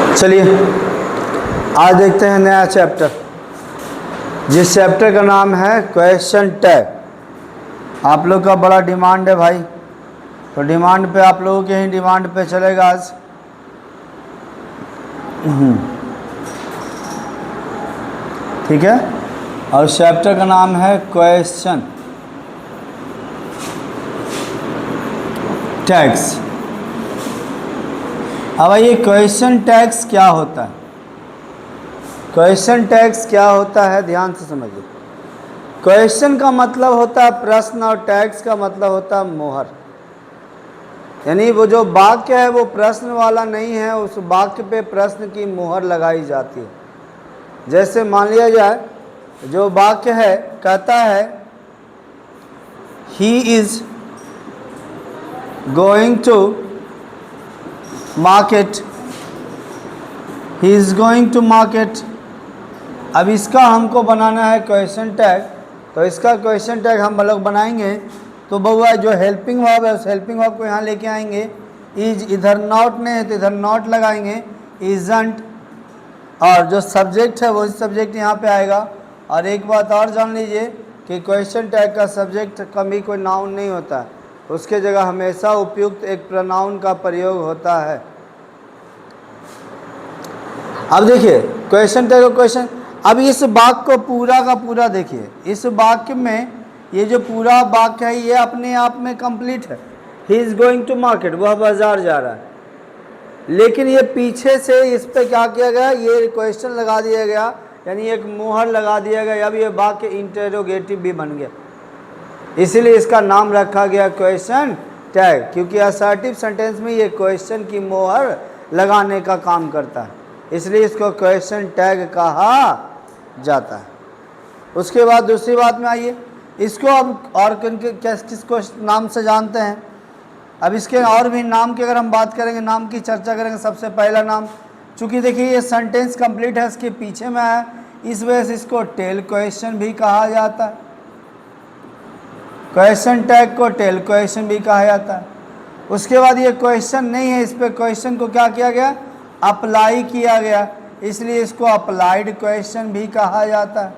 चलिए आज देखते हैं नया चैप्टर, जिस चैप्टर का नाम है क्वेश्चन टैग। आप लोग का बड़ा डिमांड है भाई, तो डिमांड पे आप लोगों के ही डिमांड पे चलेगा आज। ठीक है, और चैप्टर का नाम है क्वेश्चन टैग्स। अब ये क्वेश्चन टैग्स क्या होता है? क्वेश्चन टैग्स क्या होता है, ध्यान से समझिए। क्वेश्चन का मतलब होता है प्रश्न और टैग्स का मतलब होता है मोहर। यानी वो जो वाक्य है वो प्रश्न वाला नहीं है, उस वाक्य पे प्रश्न की मोहर लगाई जाती है। जैसे मान लिया जाए, जो वाक्य है कहता है he is going to market, he is going to market. अब इसका हमको बनाना है क्वेश्चन टैग, तो इसका क्वेश्चन टैग हम लोग बनाएंगे। तो बउआ जो हेल्पिंग वर्ब है उस हेल्पिंग वर्ब को यहाँ लेके आएंगे। इज इधर नॉट नहीं है तो इधर नॉट लगाएंगे, इजंट, और जो सब्जेक्ट है वही सब्जेक्ट यहाँ पे आएगा। और एक बात और जान लीजिए कि क्वेश्चन टैग का सब्जेक्ट कभी कोई नाउन नहीं होता है, उसके जगह हमेशा उपयुक्त एक प्रोनाउन का प्रयोग होता है। अब देखिए क्वेश्चन टैग का क्वेश्चन, अब इस वाक्य को पूरा का पूरा देखिए। इस वाक्य में ये जो पूरा वाक्य है ये अपने आप में कंप्लीट है। He is going to market, वह बाजार जा रहा है। लेकिन ये पीछे से इस पे क्या किया गया, ये क्वेश्चन लगा दिया गया, यानी एक मोहर लगा दिया गया। अब ये वाक्य इंटरोगेटिव भी बन गया, इसीलिए इसका नाम रखा गया क्वेश्चन टैग, क्योंकि असर्टिव सेंटेंस में ये क्वेश्चन की मोहर लगाने का काम करता है, इसलिए इसको क्वेश्चन टैग कहा जाता है। उसके बाद दूसरी बात में आइए, इसको अब और किसको नाम से जानते हैं। अब इसके और भी नाम की अगर हम बात करेंगे, नाम की चर्चा करेंगे, सबसे पहला नाम, चूँकि देखिए ये सेंटेंस कंप्लीट है, इसके पीछे में है, इस वजह से इसको टेल क्वेश्चन भी कहा जाता है। क्वेश्चन टैग को टेल क्वेश्चन भी कहा जाता है। उसके बाद ये क्वेश्चन नहीं है, इस पर क्वेश्चन को क्या किया गया, अप्लाई किया गया, इसलिए इसको अप्लाइड क्वेश्चन भी कहा जाता है।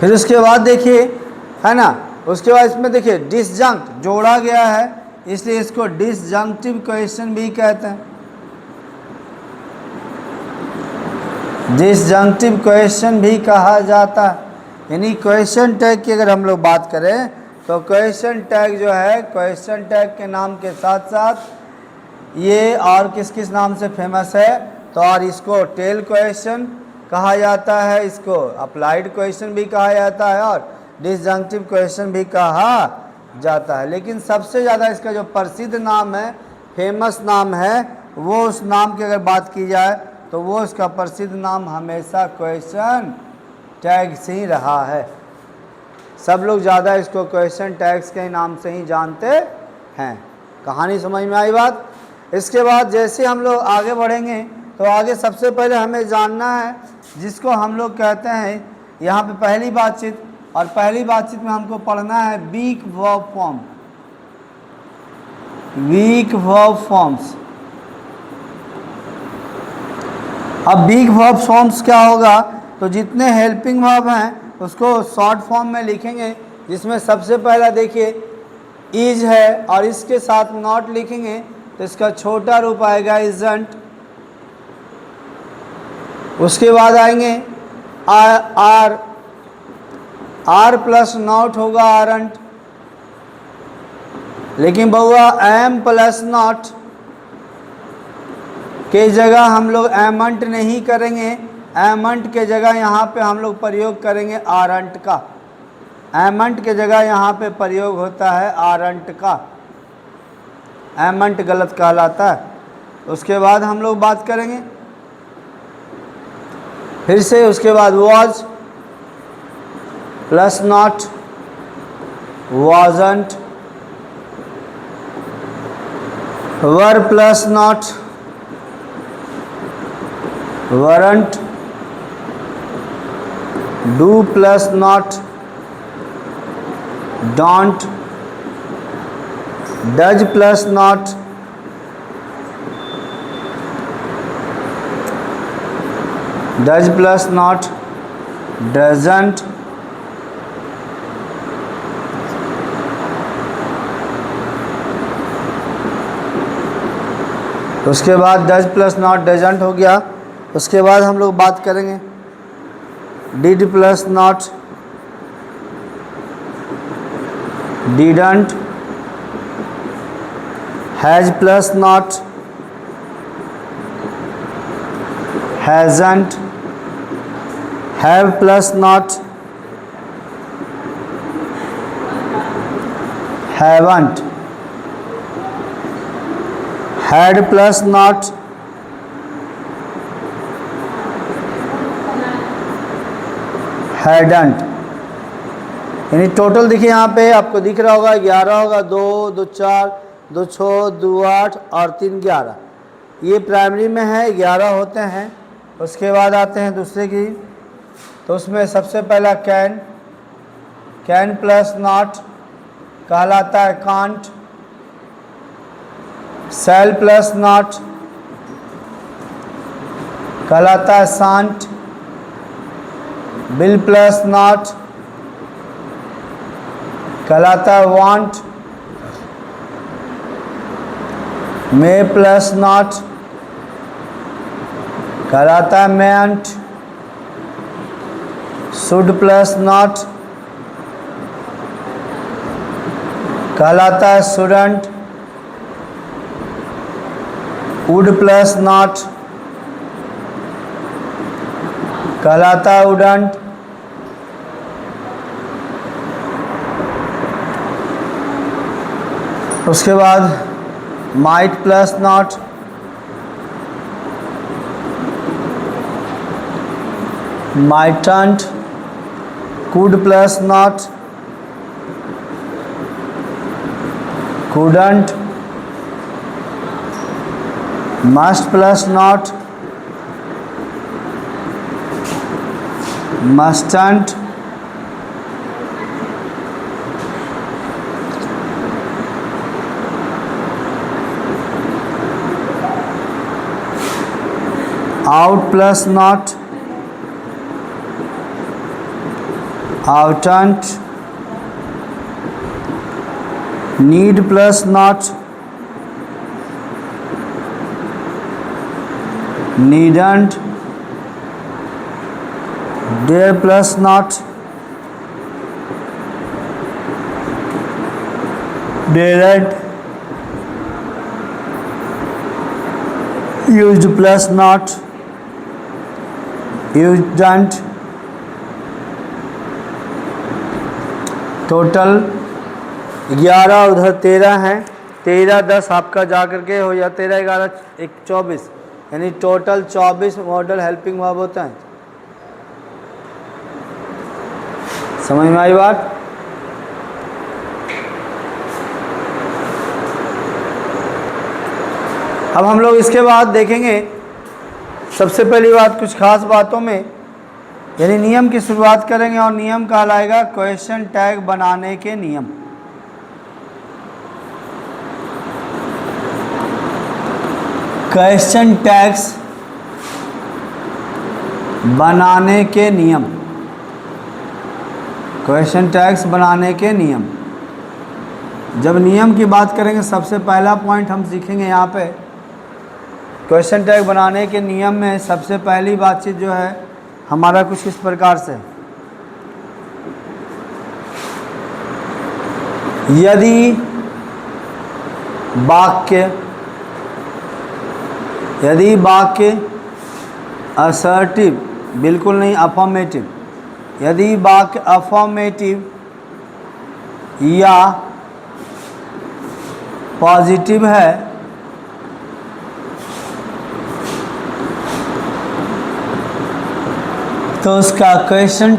फिर उसके बाद देखिए, है ना, उसके बाद इसमें देखिए डिसजंक्ट जोड़ा गया है, इसलिए इसको डिसजंक्टिव क्वेश्चन भी कहते हैं। डिसजंक्टिव क्वेश्चन भी कहा जाता है। यानी क्वेश्चन टैग की अगर हम लोग बात करें तो क्वेश्चन टैग जो है, क्वेश्चन टैग के नाम के साथ साथ ये और किस किस नाम से फेमस है, तो और इसको टेल क्वेश्चन कहा जाता है, इसको अप्लाइड क्वेश्चन भी कहा जाता है और डिसजंक्टिव क्वेश्चन भी कहा जाता है। लेकिन सबसे ज़्यादा इसका जो प्रसिद्ध नाम है, फेमस नाम है, वो उस नाम की अगर बात की जाए तो वो इसका प्रसिद्ध नाम हमेशा क्वेश्चन टैग से ही रहा है। सब लोग ज़्यादा इसको क्वेश्चन टैग्स के नाम से ही जानते हैं। कहानी समझ में आई बात। इसके बाद जैसे हम लोग आगे बढ़ेंगे तो आगे सबसे पहले हमें जानना है जिसको हम लोग कहते हैं यहाँ पे पहली बातचीत, और पहली बातचीत में हमको पढ़ना है weak verb form, weak verb forms. अब वीक वर्ब फॉर्म्स क्या होगा, तो जितने हेल्पिंग वर्ब हैं उसको शॉर्ट फॉर्म में लिखेंगे, जिसमें सबसे पहला देखिए इज है और इसके साथ नॉट लिखेंगे तो इसका छोटा रूप आएगा इजंट। उसके बाद आएंगे आर, आर प्लस नॉट होगा आरंट। लेकिन बउआ एम प्लस नॉट के जगह हम लोग एमंट नहीं करेंगे, एमंट के जगह यहाँ पे हम लोग प्रयोग करेंगे आरंट का। एमंट के जगह यहाँ पे प्रयोग होता है आरंट का, एमंट गलत कहलाता है। उसके बाद हम लोग बात करेंगे फिर से, उसके बाद was plus not, wasn't, were plus not, weren't, do plus not, don't, does plus not, does plus not, doesn't, उसके बाद डज प्लस नॉट डजंट हो गया। उसके बाद हम लोग बात करेंगे did plus not didn't, has plus not hasn't, have plus not haven't, had plus not hadn't। यानी टोटल देखिए यहाँ पे आपको दिख रहा होगा 11 होगा, 2 2 4 2 6 2 8 और 3 11। ये प्राइमरी में है 11 होते हैं। उसके बाद आते हैं दूसरे की, तो उसमें सबसे पहला कैन प्लस नॉट कहलाता है कांट, सेल प्लस नॉट कहलाता है सांट, बिल प्लस नॉट कहलाता है वांट, मे प्लस नॉट कहलाता है मेंट, शुड प्लस नॉट कहलाता है शुडंट, वुड प्लस नॉट कहलाता है वुडंट, उसके बाद might plus not mightn't, could plus not couldn't, must plus not mustn't, out plus not outant, need plus not needn't, dare plus not daren't, used plus not usedn't। Total 11 उधर 13 हैं, 13 10 आपका जा करके हो या 13 11 1 24, यानी टोटल 24 मॉडल हेल्पिंग वर्ब होता है। समझ में आई बात? अब हम लोग इसके बाद देखेंगे सबसे पहली बात कुछ खास बातों में, यानी नियम की शुरुआत करेंगे और नियम कहलाएगा क्वेश्चन टैग बनाने के नियम। क्वेश्चन टैग्स बनाने के नियम, क्वेश्चन टैग्स बनाने के नियम। जब नियम की बात करेंगे सबसे पहला पॉइंट हम सीखेंगे यहाँ पे क्वेश्चन टैग बनाने के नियम में सबसे पहली बातचीत जो है हमारा कुछ इस प्रकार से, यदि वाक्य असर्टिव, बिल्कुल नहीं अफर्मेटिव, यदि वाक्य अफर्मेटिव या पॉजिटिव है तो उसका क्वेश्चन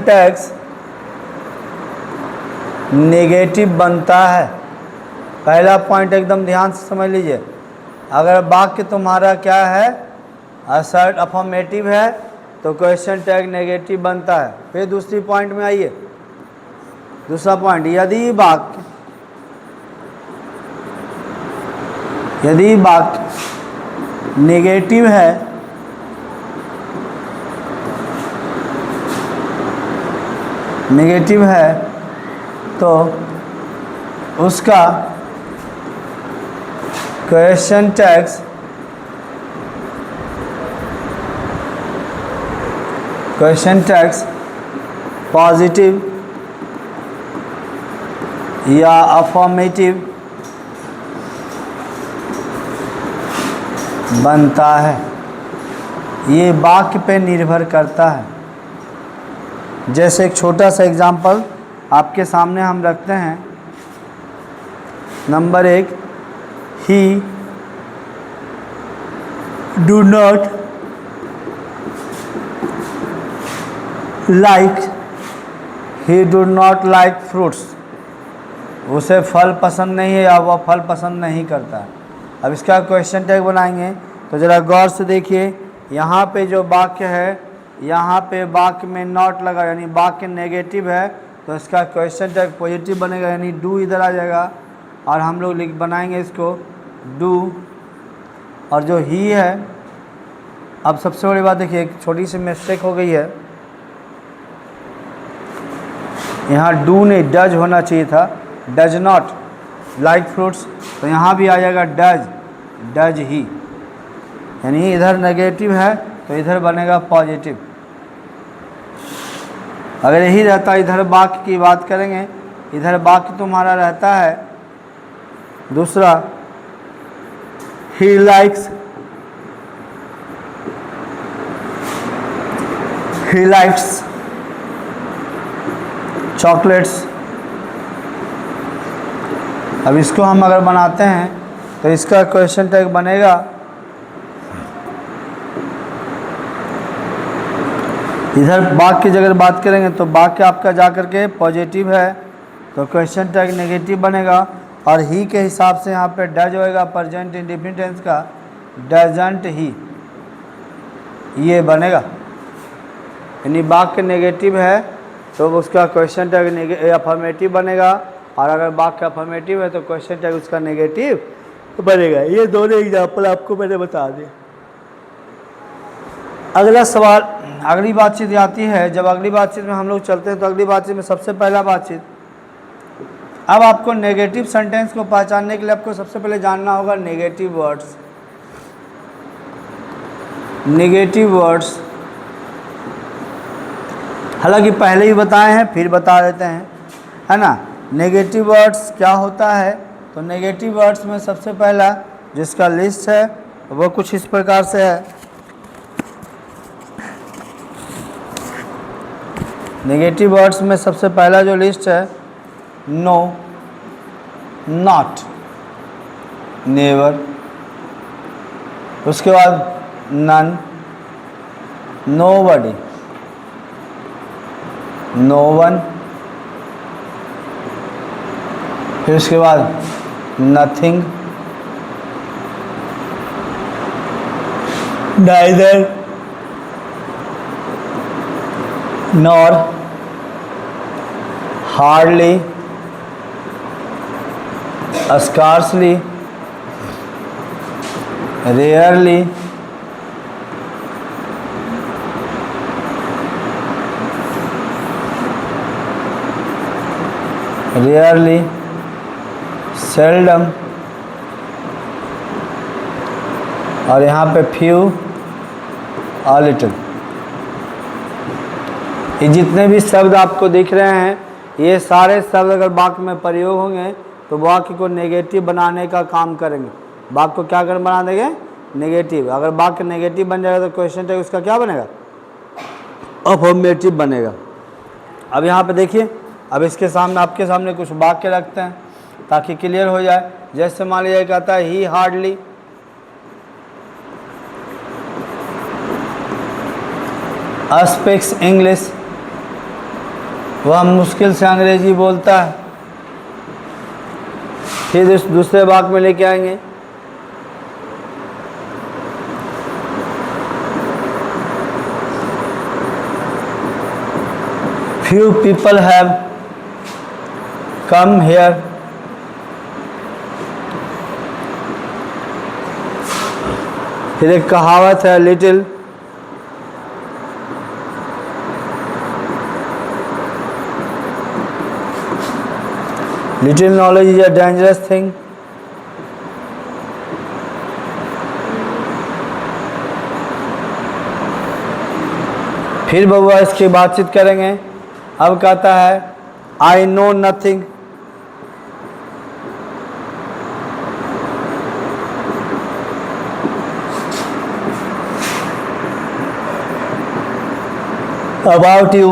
टैग्स नेगेटिव बनता है। पहला पॉइंट एकदम ध्यान से समझ लीजिए, अगर वाक्य तुम्हारा क्या है असर्ट अफर्मेटिव है तो क्वेश्चन टैग नेगेटिव बनता है। फिर दूसरी पॉइंट में आइए, दूसरा पॉइंट, यदि वाक्य नेगेटिव है तो उसका क्वेश्चन टैग्स पॉजिटिव या अफर्मेटिव बनता है। ये वाक्य पे निर्भर करता है। जैसे एक छोटा सा एग्जांपल आपके सामने हम रखते हैं। Number 1, he do not like fruits. उसे फल पसंद नहीं है या वह फल पसंद नहीं करता है। अब इसका क्वेश्चन टैग बनाएंगे तो ज़रा गौर से देखिए। यहाँ पे जो वाक्य है, यहाँ पे वाक्य में नॉट लगा, यानी वाक्य नेगेटिव है, तो इसका क्वेश्चन टैग पॉजिटिव बनेगा, यानी डू इधर आ जाएगा और हम लोग बनाएंगे इसको डू। और जो ही है, अब सबसे बड़ी बात देखिए, एक छोटी सी मिस्टेक हो गई है। यहाँ डू नहीं डज होना चाहिए था, डज नॉट लाइक फ्रूट्स, तो यहाँ भी आ जाएगा डज ही, यानी इधर नेगेटिव है तो इधर बनेगा पॉजिटिव। अगर यही रहता, इधर वाक्य की बात करेंगे, इधर वाक्य तुम्हारा रहता है दूसरा, ही लाइक्स चॉकलेट्स। अब इसको हम अगर बनाते हैं तो इसका क्वेश्चन टैग बनेगा इधर वाक्य की अगर बात करेंगे तो वाक्य आपका जा कर के पॉजिटिव है तो क्वेश्चन टैग नेगेटिव बनेगा। और ही के हिसाब से यहाँ पे डज होएगा, प्रेजेंट इंडेफिनिट टेंस का, डजंट ही, ये बनेगा। यानी वाक्य नेगेटिव है तो उसका क्वेश्चन टैग अफर्मेटिव बनेगा, और अगर वाक्य अफर्मेटिव है तो क्वेश्चन टैग उसका नेगेटिव बनेगा। ये दोनों एग्जाम्पल आपको मैंने बता दिए। अगला सवाल, अगली बातचीत आती है। जब अगली बातचीत में हम लोग चलते हैं तो अगली बातचीत में सबसे पहला बातचीत, अब आपको नेगेटिव सेंटेंस को पहचानने के लिए आपको सबसे पहले जानना होगा नेगेटिव वर्ड्स। हालांकि पहले ही बताए हैं, फिर बता देते हैं, है ना। नेगेटिव वर्ड्स क्या होता है, तो नेगेटिव वर्ड्स में सबसे पहला जिसका लिस्ट है वो कुछ इस प्रकार से है। नेगेटिव वर्ड्स में सबसे पहला जो लिस्ट है, नो, नॉट, नेवर, उसके बाद नन, नोबडी, नो वन, फिर उसके बाद nothing, neither, nor, hardly, scarcely, rarely, seldom, और यहाँ पे फ्यू, अ लिटिल। ये जितने भी शब्द आपको दिख रहे हैं, ये सारे शब्द अगर वाक्य में प्रयोग होंगे तो वाक्य को नेगेटिव बनाने का काम करेंगे। वाक्य को क्या कर बना देंगे, नेगेटिव। अगर वाक्य नेगेटिव बन जाएगा तो क्वेश्चन टैग उसका क्या बनेगा, अफर्मेटिव बनेगा। अब यहाँ पे देखिए, अब इसके सामने आपके सामने कुछ वाक्य रखते हैं ताकि क्लियर हो जाए। जैसे मान लीजिए कहता है ही हार्डली स्पीक्स इंग्लिश, वह मुश्किल से अंग्रेजी बोलता है। फिर दूसरे वाक्य में लेके आएंगे, few people have come here फिर एक कहावत है little, little knowledge is a dangerous thing. फिर बबुआ इसकी बातचीत करेंगे। अब कहता है I know nothing. About you,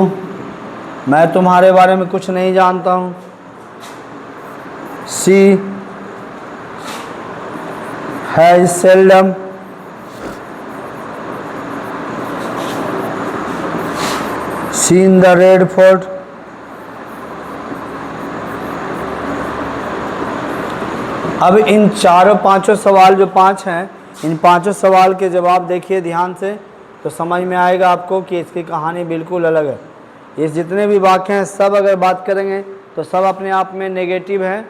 मैं तुम्हारे बारे में कुछ नहीं जानता हूँ। She has seldom seen the red fort. अब इन चारों पांचों सवाल जो पांच हैं, इन पांचों सवाल के जवाब देखिए ध्यान से, तो समझ में आएगा आपको कि इसकी कहानी बिल्कुल अलग है। ये जितने भी वाक्य हैं सब अगर बात करेंगे तो सब अपने आप में नेगेटिव हैं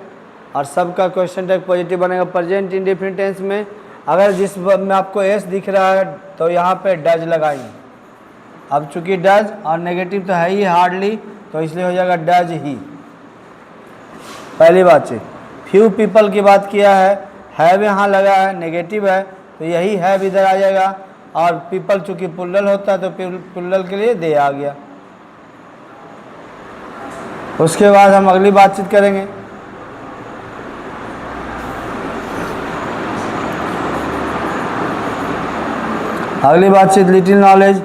और सबका क्वेश्चन टैग पॉजिटिव बनेगा। प्रेजेंट इंडेफिनिट टेंस में अगर जिस में आपको एस दिख रहा है तो यहाँ पे डज लगाएंगे। अब चूंकि डज और नेगेटिव तो है ही हार्डली, तो इसलिए हो जाएगा डज ही। पहली बात चीज, फ्यू पीपल की बात किया है, हैव यहाँ लगा है, नेगेटिव है तो यही हैव इधर आ जाएगा। और पीपल चूंकि प्लुरल होता है तो प्लुरल के लिए दे आ गया। उसके बाद हम अगली बातचीत करेंगे। अगली बातचीत लिटिल नॉलेज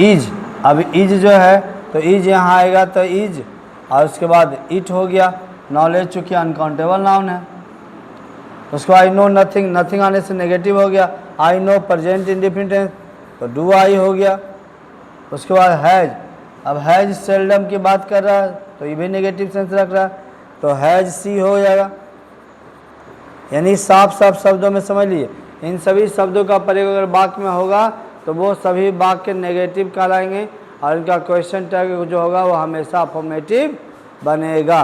इज। अब इज जो है तो इज यहाँ आएगा तो इज, और उसके बाद इट हो गया। नॉलेज चूंकि अनकाउंटेबल नाउन है। उसके बाद आई नो नथिंग, नथिंग आने से नेगेटिव हो गया। आई नो प्रेजेंट इंडेफिनिट तो डू आई हो गया। उसके बाद हैज, अब हैज सेल्डम की बात कर रहा है तो ये भी नेगेटिव सेंस रख रहा है तो हैज सी हो जाएगा। यानी साफ साफ शब्दों में समझ लिए, इन सभी शब्दों का प्रयोग अगर वाक्य में होगा तो वो सभी वाक्य नेगेटिव कहलाएंगे और इनका क्वेश्चन टैग जो होगा वो हमेशा अफर्मेटिव बनेगा।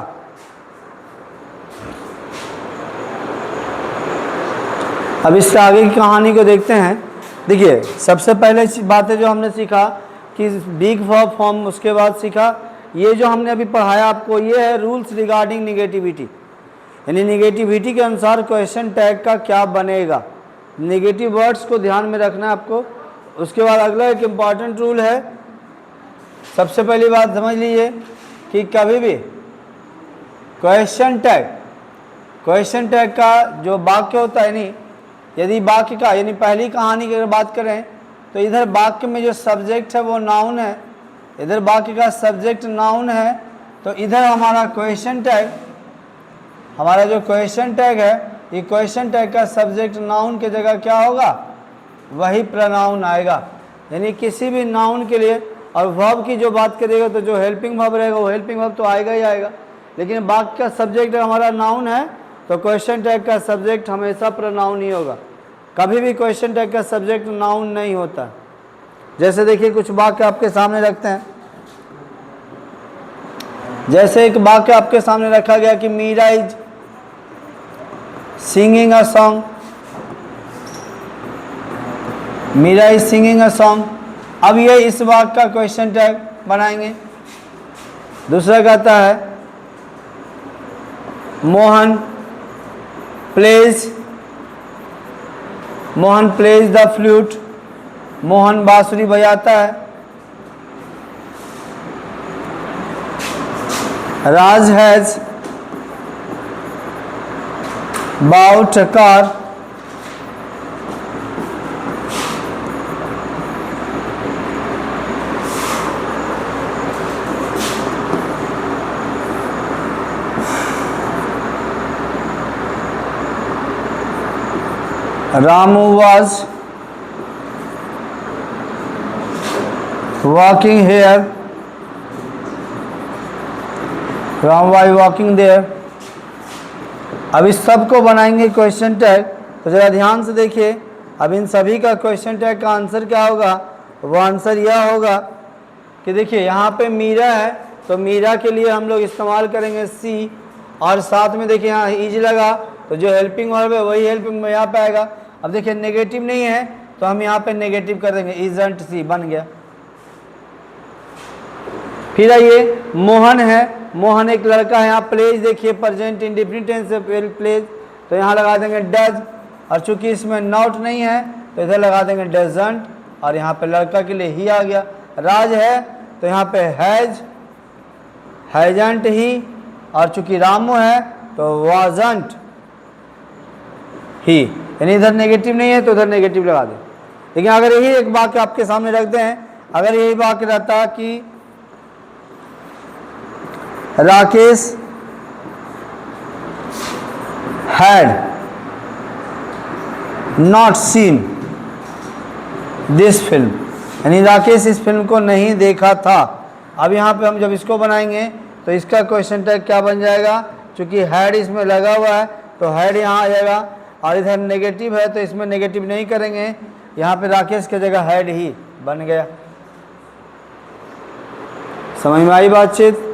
अब इससे आगे की कहानी को देखते हैं। देखिए सबसे पहले बात है जो हमने सीखा कि बिग वर्ब फॉर्म, उसके बाद सीखा ये जो हमने अभी पढ़ाया आपको, ये है रूल्स रिगार्डिंग निगेटिविटी। यानी निगेटिविटी के अनुसार क्वेश्चन टैग का क्या बनेगा, नेगेटिव वर्ड्स को ध्यान में रखना है आपको। उसके बाद अगला एक इम्पॉर्टेंट रूल है। सबसे पहली बात समझ लीजिए कि कभी भी क्वेश्चन टैग का जो वाक्य होता है, नहीं यदि वाक्य का यानी पहली कहानी की अगर बात करें तो इधर वाक्य में जो सब्जेक्ट है वो नाउन है, इधर वाक्य का सब्जेक्ट नाउन है, तो इधर हमारा क्वेश्चन टैग, हमारा जो क्वेश्चन टैग है, ये क्वेश्चन टैग का सब्जेक्ट नाउन की जगह क्या होगा, वही प्रोनाउन आएगा। यानी किसी भी नाउन के लिए, और वर्ब की जो बात करेगा तो जो हेल्पिंग वर्ब रहेगा वो हेल्पिंग वर्ब तो आएगा ही आएगा, लेकिन वाक्य का सब्जेक्ट हमारा नाउन है तो क्वेश्चन टैग का सब्जेक्ट हमेशा प्रोनाउन ही होगा। कभी भी क्वेश्चन टैग का सब्जेक्ट नाउन नहीं होता। जैसे देखिए कुछ वाक्य आपके सामने रखते हैं। जैसे एक वाक्य आपके सामने रखा गया कि Meera is singing a song, Meera is singing a song. अब ये इस वाक्य का क्वेश्चन टैग बनाएंगे। दूसरा कहता है Mohan plays the flute, Mohan बांसुरी बजाता है। Raj has bought a car, Ramu was walking here, Ram was walking there। अब इस सब को बनाएंगे क्वेश्चन टैग। तो जरा ध्यान से देखिए, अब इन सभी का क्वेश्चन टैग का आंसर क्या होगा, वो आंसर यह होगा कि देखिए यहाँ पे मीरा है तो मीरा के लिए हम लोग इस्तेमाल करेंगे सी, और साथ में देखिए यहाँ इज लगा तो जो हेल्पिंग वर्ब है वही हेल्पिंग में यहाँ पे आएगा। अब देखिए नेगेटिव नहीं है तो हम यहाँ पे नेगेटिव कर देंगे, इजंट सी बन गया। फिर आइए मोहन है, मोहन एक लड़का है, यहाँ प्लेज देखिए प्रेजेंट इंडेफिनिट टेंस से प्लेज, तो यहाँ लगा देंगे डज, और चूंकि इसमें नॉट नहीं है तो इधर लगा देंगे डजंट, और यहाँ पे लड़का के लिए ही आ गया। राज है तो यहाँ पे हैज, हैजंट ही, और चूंकि रामू है तो वाजंट ही, यानी इधर नेगेटिव नहीं है तो उधर नेगेटिव लगा दें। लेकिन अगर यही एक वाक्य आपके सामने रखते हैं, अगर यही वाक्य रहता कि Rakesh had not seen this film, यानी राकेश इस फिल्म को नहीं देखा था। अब यहाँ पे हम जब इसको बनाएंगे तो इसका क्वेश्चन टैग क्या बन जाएगा, क्योंकि हैड इसमें लगा हुआ है तो हैड यहाँ आ जाएगा, और इधर नेगेटिव है तो इसमें नेगेटिव नहीं करेंगे, यहाँ पे राकेश की जगह हैड ही बन गया। समझ में आई बातचीत?